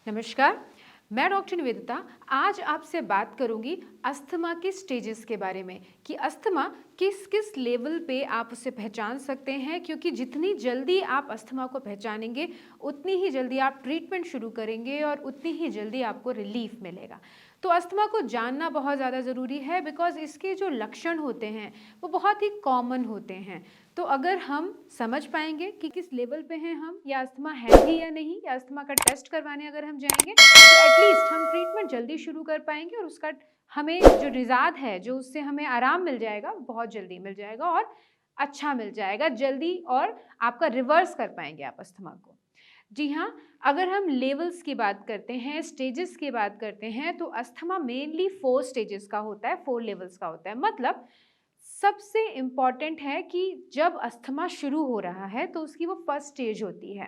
नमस्कार, मैं डॉक्टर निवेदिता आज आपसे बात करूंगी अस्थमा के स्टेजेस के बारे में कि अस्थमा किस किस लेवल पे आप उसे पहचान सकते हैं, क्योंकि जितनी जल्दी आप अस्थमा को पहचानेंगे उतनी ही जल्दी आप ट्रीटमेंट शुरू करेंगे और उतनी ही जल्दी आपको रिलीफ मिलेगा। तो अस्थमा को जानना बहुत ज़्यादा ज़रूरी है बिकॉज इसके जो लक्षण होते हैं वो बहुत ही कॉमन होते हैं। तो अगर हम समझ पाएंगे कि किस लेवल पे हैं हम, या अस्थमा है भी या नहीं, या अस्थमा का टेस्ट करवाने अगर हम जाएंगे तो एटलीस्ट हम ट्रीटमेंट जल्दी शुरू कर पाएंगे और उसका हमें जो निजात है, जो उससे हमें आराम मिल जाएगा, बहुत जल्दी मिल जाएगा और अच्छा मिल जाएगा जल्दी, और आपका रिवर्स कर पाएंगे आप अस्थमा को। जी हाँ, अगर हम लेवल्स की बात करते हैं, स्टेजेस की बात करते हैं, तो अस्थमा मेनली 4 स्टेजेस का होता है, 4 लेवल्स का होता है। मतलब सबसे इम्पॉर्टेंट है कि जब अस्थमा शुरू हो रहा है तो उसकी वो फर्स्ट स्टेज होती है।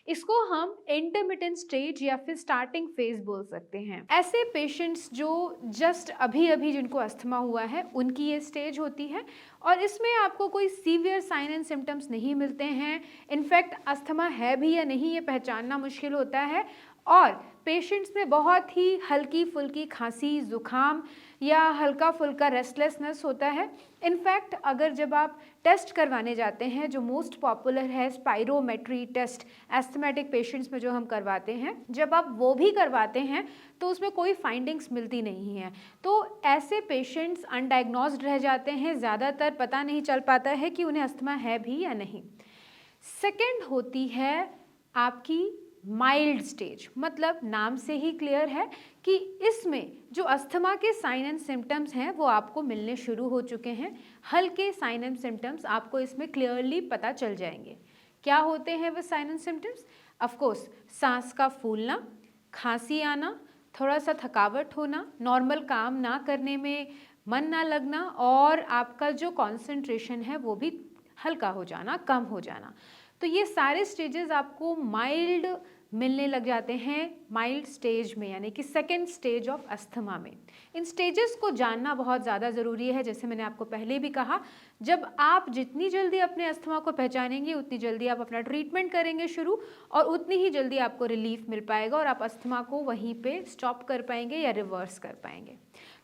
इसको हम इंटरमिटेंट स्टेज या फिर स्टार्टिंग फेज बोल सकते हैं। ऐसे पेशेंट्स जो जस्ट अभी अभी जिनको अस्थमा हुआ है उनकी ये स्टेज होती है और इसमें आपको कोई सीवियर साइन एंड सिम्टम्स नहीं मिलते हैं। इनफैक्ट अस्थमा है भी या नहीं ये पहचानना मुश्किल होता है और पेशेंट्स में बहुत ही हल्की फुल्की खांसी, जुकाम या हल्का फुल्का रेस्टलेसनेस होता है। इनफैक्ट अगर जब आप टेस्ट करवाने जाते हैं, जो मोस्ट पॉपुलर है स्पायरोमेट्री टेस्ट एस्थमेटिक पेशेंट्स में जो हम करवाते हैं, जब आप वो भी करवाते हैं तो उसमें कोई फाइंडिंग्स मिलती नहीं है। तो ऐसे पेशेंट्स अनडायग्नोज्ड रह जाते हैं, ज़्यादातर पता नहीं चल पाता है कि उन्हें अस्थमा है भी या नहीं। सेकेंड होती है आपकी माइल्ड स्टेज। मतलब नाम से ही क्लियर है कि इसमें जो अस्थमा के साइन एंड सिम्टम्स हैं वो आपको मिलने शुरू हो चुके हैं। हल्के साइन एंड सिम्टम्स आपको इसमें क्लियरली पता चल जाएंगे। क्या होते हैं वो साइन एंड सिम्टम्स? ऑफकोर्स सांस का फूलना, खांसी आना, थोड़ा सा थकावट होना, नॉर्मल काम ना करने में मन ना लगना और आपका जो कॉन्सेंट्रेशन है वो भी हल्का हो जाना, कम हो जाना। तो ये सारे स्टेजेस आपको माइल्ड मिलने लग जाते हैं माइल्ड स्टेज में, यानी कि सेकेंड स्टेज ऑफ अस्थमा में। इन स्टेजेस को जानना बहुत ज़्यादा ज़रूरी है। जैसे मैंने आपको पहले भी कहा, जब आप जितनी जल्दी अपने अस्थमा को पहचानेंगे उतनी जल्दी आप अपना ट्रीटमेंट करेंगे शुरू और उतनी ही जल्दी आपको रिलीफ मिल पाएगा और आप अस्थमा को वहीं पे स्टॉप कर पाएंगे या रिवर्स कर पाएंगे।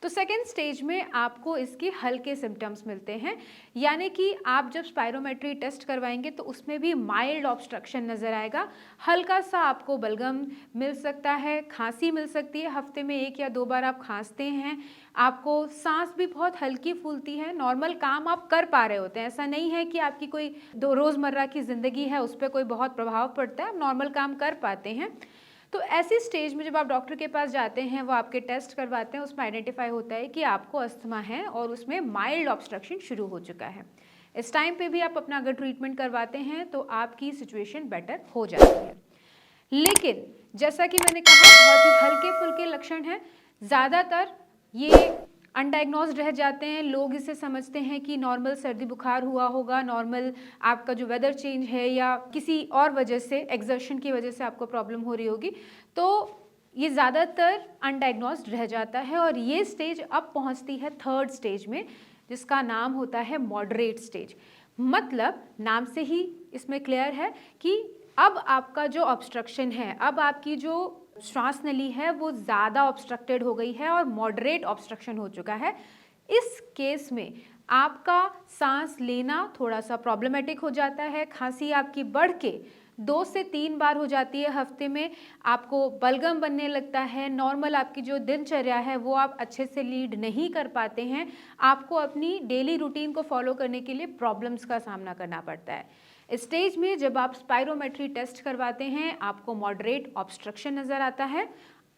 तो सेकेंड स्टेज में आपको इसके हल्के सिम्टम्स मिलते हैं, यानी कि आप जब स्पायरोमेट्री टेस्ट करवाएंगे तो उसमें भी माइल्ड ऑब्स्ट्रक्शन नज़र आएगा। हल्का सा आपको बलगम मिल सकता है, खांसी मिल सकती है, हफ्ते में 1 या 2 बार आप खांसते हैं, आपको सांस भी बहुत हल्की फूलती है, नॉर्मल काम आप कर पा रहे होते हैं। ऐसा नहीं है कि आपकी कोई रोज़मर्रा की ज़िंदगी है उस पर कोई बहुत प्रभाव पड़ता है, आप नॉर्मल काम कर पाते हैं। तो ऐसी स्टेज में जब आप डॉक्टर के पास जाते हैं, वो आपके टेस्ट करवाते हैं, उसमें आइडेंटिफाई होता है कि आपको अस्थमा है और उसमें माइल्ड ऑब्स्ट्रक्शन शुरू हो चुका है। इस टाइम पे भी आप अपना अगर ट्रीटमेंट करवाते हैं तो आपकी सिचुएशन बेटर हो जाती है। लेकिन जैसा कि मैंने कहा, बहुत ही हल्के फुल्के लक्षण हैं, ज़्यादातर ये अनडायग्नोज्ड रह जाते हैं। लोग इसे समझते हैं कि नॉर्मल सर्दी बुखार हुआ होगा, नॉर्मल आपका जो वेदर चेंज है या किसी और वजह से, एक्सर्शन की वजह से आपको प्रॉब्लम हो रही होगी। तो ये ज़्यादातर अनडायग्नोज्ड रह जाता है और ये स्टेज अब पहुंचती है थर्ड स्टेज में, जिसका नाम होता है मॉडरेट स्टेज। मतलब नाम से ही इसमें क्लियर है कि अब आपका जो ऑब्स्ट्रक्शन है, अब आपकी जो श्वास नली है वो ज़्यादा ऑब्स्ट्रक्टेड हो गई है और मॉडरेट ऑब्स्ट्रक्शन हो चुका है। इस केस में आपका सांस लेना थोड़ा सा प्रॉब्लमेटिक हो जाता है, खांसी आपकी बढ़ के 2 से 3 बार हो जाती है हफ्ते में, आपको बलगम बनने लगता है, नॉर्मल आपकी जो दिनचर्या है वो आप अच्छे से लीड नहीं कर पाते हैं, आपको अपनी डेली रूटीन को फॉलो करने के लिए प्रॉब्लम्स का सामना करना पड़ता है। स्टेज में जब आप स्पायरोमेट्री टेस्ट करवाते हैं आपको मॉडरेट ऑब्स्ट्रक्शन नज़र आता है।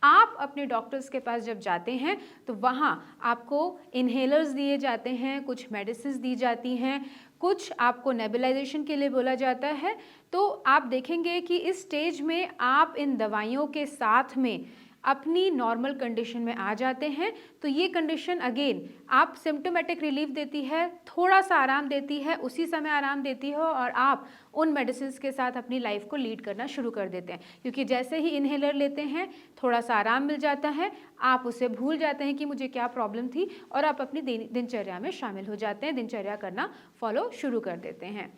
आप अपने डॉक्टर्स के पास जब जाते हैं तो वहाँ आपको इन्हेलर्स दिए जाते हैं, कुछ मेडिसिन दी जाती हैं, कुछ आपको नेबुलाइजेशन के लिए बोला जाता है। तो आप देखेंगे कि इस स्टेज में आप इन दवाइयों के साथ में अपनी नॉर्मल कंडीशन में आ जाते हैं। तो ये कंडीशन अगेन आप सिम्टोमेटिक रिलीफ देती है, थोड़ा सा आराम देती है, उसी समय आराम देती है और आप उन मेडिसिन के साथ अपनी लाइफ को लीड करना शुरू कर देते हैं। क्योंकि जैसे ही इन्हेलर लेते हैं थोड़ा सा आराम मिल जाता है, आप उसे भूल जाते हैं कि मुझे क्या प्रॉब्लम थी और आप अपनी दिनचर्या में शामिल हो जाते हैं, दिनचर्या करना फॉलो शुरू कर देते हैं।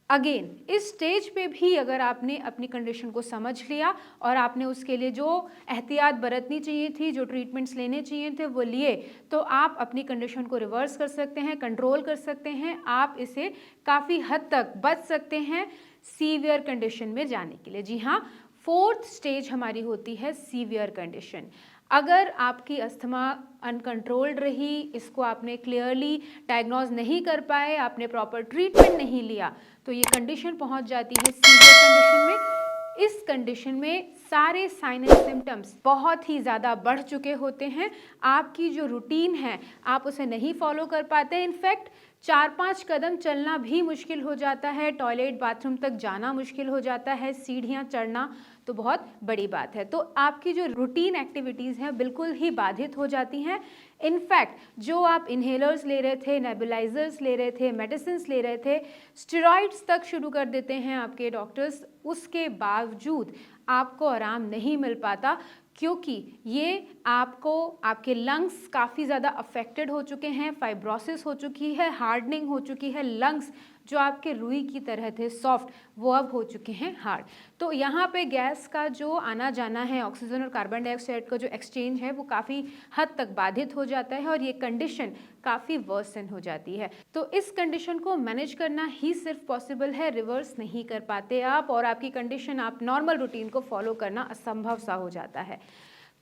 अगेन इस स्टेज पे भी अगर आपने अपनी कंडीशन को समझ लिया और आपने उसके लिए जो एहतियात बरतनी चाहिए थी, जो ट्रीटमेंट्स लेने चाहिए थे वो लिए, तो आप अपनी कंडीशन को रिवर्स कर सकते हैं, कंट्रोल कर सकते हैं, आप इसे काफ़ी हद तक बच सकते हैं सीवियर कंडीशन में जाने के लिए। जी हाँ, फोर्थ स्टेज हमारी होती है सीवियर कंडीशन। अगर आपकी अस्थमा अनकंट्रोल्ड रही, इसको आपने क्लियरली डायग्नोज नहीं कर पाए, आपने प्रॉपर ट्रीटमेंट नहीं लिया, तो ये कंडीशन पहुंच जाती है सीवियर कंडीशन में। इस कंडीशन में सारे साइन एंड सिम्टम्स बहुत ही ज़्यादा बढ़ चुके होते हैं। आपकी जो रूटीन है आप उसे नहीं फॉलो कर पाते, इनफैक्ट 4-5 कदम चलना भी मुश्किल हो जाता है, टॉयलेट बाथरूम तक जाना मुश्किल हो जाता है, सीढ़ियाँ चढ़ना तो बहुत बड़ी बात है। तो आपकी जो रूटीन एक्टिविटीज़ हैं बिल्कुल ही बाधित हो जाती हैं। इनफैक्ट जो आप इन्हेलर्स ले रहे थे, नेबुलाइजर्स ले रहे थे, मेडिसिन्स ले रहे थे, स्टेरॉइड्स तक शुरू कर देते हैं आपके डॉक्टर्स, उसके बावजूद आपको आराम नहीं मिल पाता, क्योंकि ये आपको, आपके लंग्स काफ़ी ज़्यादा अफेक्टेड हो चुके हैं, फाइब्रोसिस हो चुकी है, हार्डनिंग हो चुकी है, लंग्स जो आपके रुई की तरह थे सॉफ्ट, वो अब हो चुके हैं हार्ड। तो यहाँ पे गैस का जो आना जाना है, ऑक्सीजन और कार्बन डाइऑक्साइड का जो एक्सचेंज है वो काफ़ी हद तक बाधित हो जाता है और ये कंडीशन काफ़ी वर्सन हो जाती है। तो इस कंडीशन को मैनेज करना ही सिर्फ पॉसिबल है, रिवर्स नहीं कर पाते आप, और आपकी कंडीशन, आप नॉर्मल रूटीन को फॉलो करना असंभव सा हो जाता है।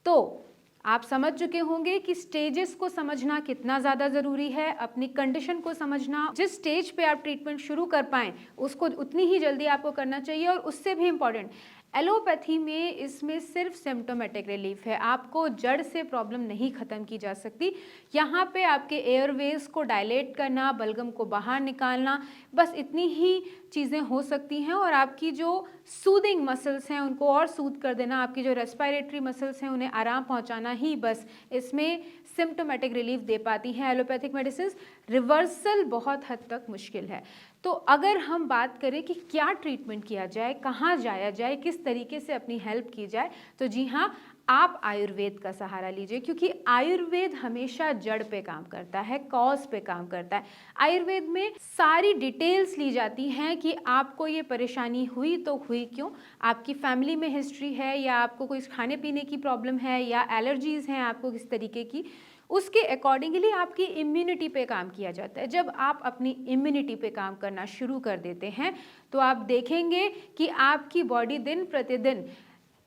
तो आप समझ चुके होंगे कि स्टेजेस को समझना कितना ज़्यादा ज़रूरी है, अपनी कंडीशन को समझना, जिस स्टेज पे आप ट्रीटमेंट शुरू कर पाएँ उसको उतनी ही जल्दी आपको करना चाहिए। और उससे भी इम्पॉर्टेंट, एलोपैथी में इसमें सिर्फ सिम्टोमेटिक रिलीफ है, आपको जड़ से प्रॉब्लम नहीं ख़त्म की जा सकती। यहाँ पे आपके एयरवेज को डायलेट करना, बलगम को बाहर निकालना, बस इतनी ही चीज़ें हो सकती हैं, और आपकी जो सूदिंग मसल्स हैं उनको और सूद कर देना, आपकी जो रेस्पिरेटरी मसल्स हैं उन्हें आराम पहुँचाना ही बस इसमें सिम्टोमेटिक रिलीफ दे पाती हैं एलोपैथिक मेडिसिन। रिवर्सल बहुत हद तक मुश्किल है। तो अगर हम बात करें कि क्या ट्रीटमेंट किया जाए, कहाँ जाया जाए, किस तरीके से अपनी हेल्प की जाए, तो जी हाँ, आप आयुर्वेद का सहारा लीजिए, क्योंकि आयुर्वेद हमेशा जड़ पे काम करता है, कॉज पे काम करता है। आयुर्वेद में सारी डिटेल्स ली जाती हैं कि आपको ये परेशानी हुई तो हुई क्यों, आपकी फैमिली में हिस्ट्री है, या आपको कोई खाने पीने की प्रॉब्लम है, या एलर्जीज़ हैं आपको किस तरीके की, उसके अकॉर्डिंगली आपकी इम्यूनिटी पे काम किया जाता है। जब आप अपनी इम्यूनिटी पे काम करना शुरू कर देते हैं तो आप देखेंगे कि आपकी बॉडी दिन प्रतिदिन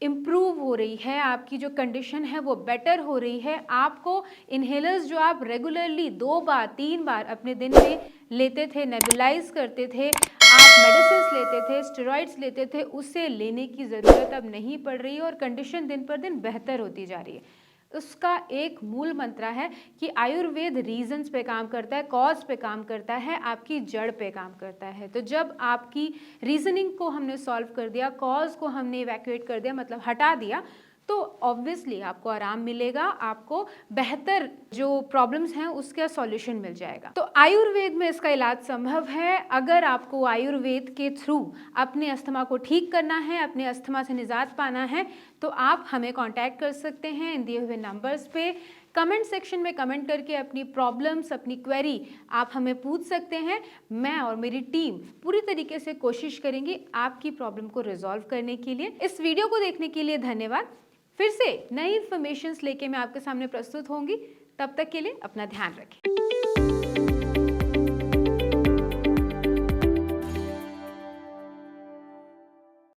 इम्प्रूव हो रही है, आपकी जो कंडीशन है वो बेटर हो रही है। आपको इन्हेलर्स जो आप रेगुलरली 2 बार 3 बार अपने दिन में लेते थे, नेबुलाइज करते थे, आप मेडिसिन लेते थे, स्टेरॉइड्स लेते थे, उसे लेने की ज़रूरत अब नहीं पड़ रही है और कंडीशन दिन पर दिन बेहतर होती जा रही है। उसका एक मूल मंत्र है कि आयुर्वेद रीजंस पे काम करता है, कॉज पे काम करता है, आपकी जड़ पे काम करता है। तो जब आपकी रीजनिंग को हमने सॉल्व कर दिया, कॉज को हमने इवैक्यूएट कर दिया, मतलब हटा दिया, तो ऑब्वियसली आपको आराम मिलेगा, आपको बेहतर जो प्रॉब्लम्स हैं उसका सॉल्यूशन मिल जाएगा। तो आयुर्वेद में इसका इलाज संभव है। अगर आपको आयुर्वेद के थ्रू अपने अस्थमा को ठीक करना है, अपने अस्थमा से निजात पाना है, तो आप हमें कांटेक्ट कर सकते हैं इन दिए हुए नंबर्स पे। कमेंट सेक्शन में कमेंट करके अपनी प्रॉब्लम्स, अपनी क्वेरी आप हमें पूछ सकते हैं। मैं और मेरी टीम पूरी तरीके से कोशिश करेंगे आपकी प्रॉब्लम को रिजॉल्व करने के लिए। इस वीडियो को देखने के लिए धन्यवाद। फिर से नई इन्फॉर्मेशंस लेके मैं आपके सामने प्रस्तुत होंगी। तब तक के लिए अपना ध्यान रखें।